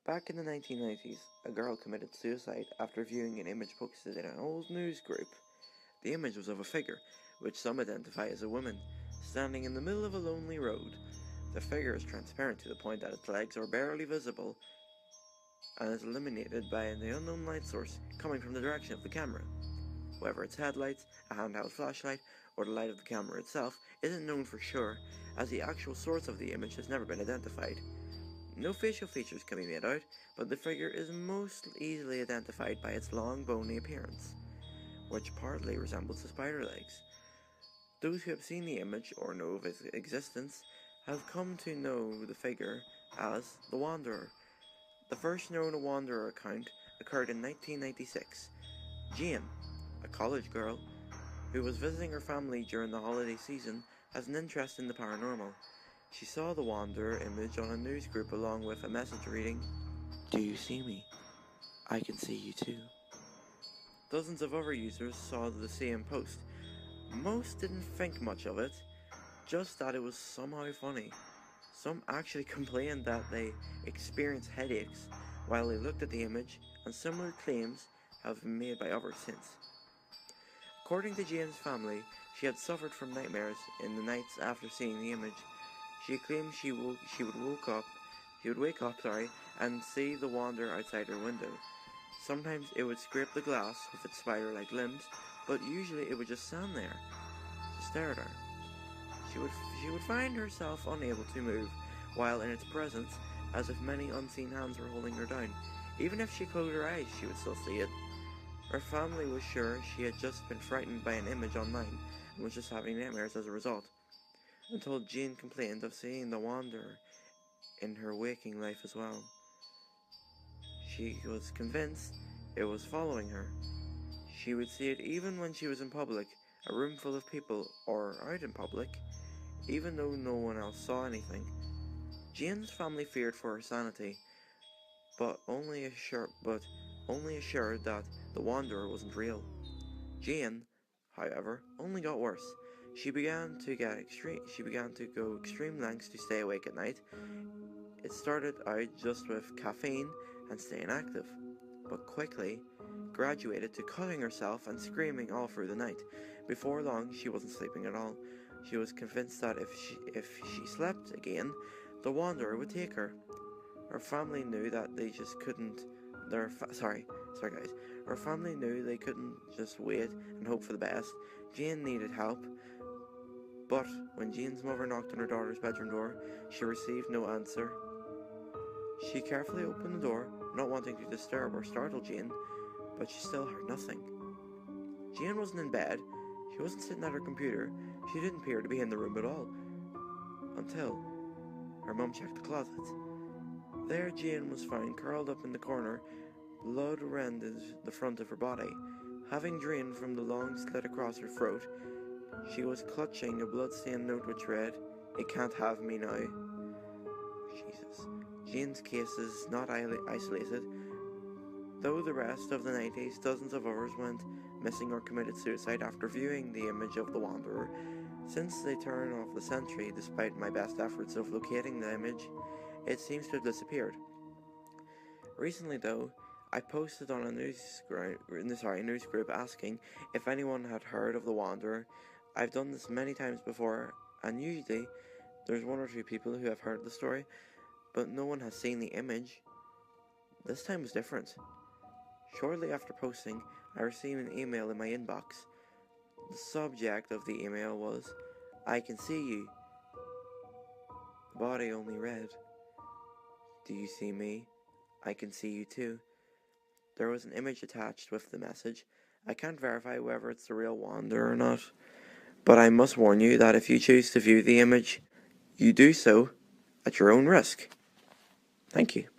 Back in the 1990s, a girl committed suicide after viewing an image posted in an old news group. The image was of a figure, which some identify as a woman, standing in the middle of a lonely road. The figure is transparent to the point that its legs are barely visible and is illuminated by an unknown light source coming from the direction of the camera. Whether it's headlights, a handheld flashlight, or the light of the camera itself isn't known for sure, as the actual source of the image has never been identified. No facial features can be made out, but the figure is most easily identified by its long bony appearance, which partly resembles the spider legs. Those who have seen the image or know of its existence have come to know the figure as the Wanderer. The first known Wanderer account occurred in 1996. Jane, a college girl who was visiting her family during the holiday season, has an interest in the paranormal. She saw the Wanderer image on a news group along with a message reading, "Do you see me? I can see you too." Dozens of other users saw the same post. Most didn't think much of it, just that it was somehow funny. Some actually complained that they experienced headaches while they looked at the image, and similar claims have been made by others since. According to Jane's family, she had suffered from nightmares in the nights after seeing the image. She claimed she would wake up, and see the Wanderer outside her window. Sometimes it would scrape the glass with its spider-like limbs, but usually it would just stand there to stare at her. She would find herself unable to move while in its presence, as if many unseen hands were holding her down. Even if she closed her eyes, she would still see it. Her family was sure she had just been frightened by an image online and was just having nightmares as a result, until Jane complained of seeing the Wanderer in her waking life as well. She was convinced it was following her. She would see it even when she was in public, a room full of people, or out in public, even though no one else saw anything. Jane's family feared for her sanity, but only assured that the Wanderer wasn't real. Jane, however, only got worse. She began to go extreme lengths to stay awake at night. It started out just with caffeine and staying active, but quickly graduated to cutting herself and screaming all through the night. Before long, she wasn't sleeping at all. She was convinced that if she slept again, the Wanderer would take her. Her family knew that they just couldn't. Her family knew they couldn't just wait and hope for the best. Jane needed help, but when Jane's mother knocked on her daughter's bedroom door, she received no answer. She carefully opened the door, not wanting to disturb or startle Jane, but she still heard nothing. Jane wasn't in bed. She wasn't sitting at her computer. She didn't appear to be in the room at all, until her mum checked the closet. There Jane was found curled up in the corner, blood rended the front of her body. Having drained from the long slit across her throat, she was clutching a blood-stained note which read, "It can't have me now." Jesus. Jane's case is not isolated. Though the rest of the 90s, dozens of others went missing or committed suicide after viewing the image of the Wanderer. Since the turn of the century, despite my best efforts of locating the image, it seems to have disappeared. Recently, though, I posted on a news group asking if anyone had heard of the Wanderer. I've done this many times before, and usually there's one or two people who have heard the story, but no one has seen the image. This time was different. Shortly after posting, I received an email in my inbox. The subject of the email was, "I can see you." The body only read, "Do you see me? I can see you too." There was an image attached with the message. I can't verify whether it's the real Wanderer or not, but I must warn you that if you choose to view the image, you do so at your own risk. Thank you.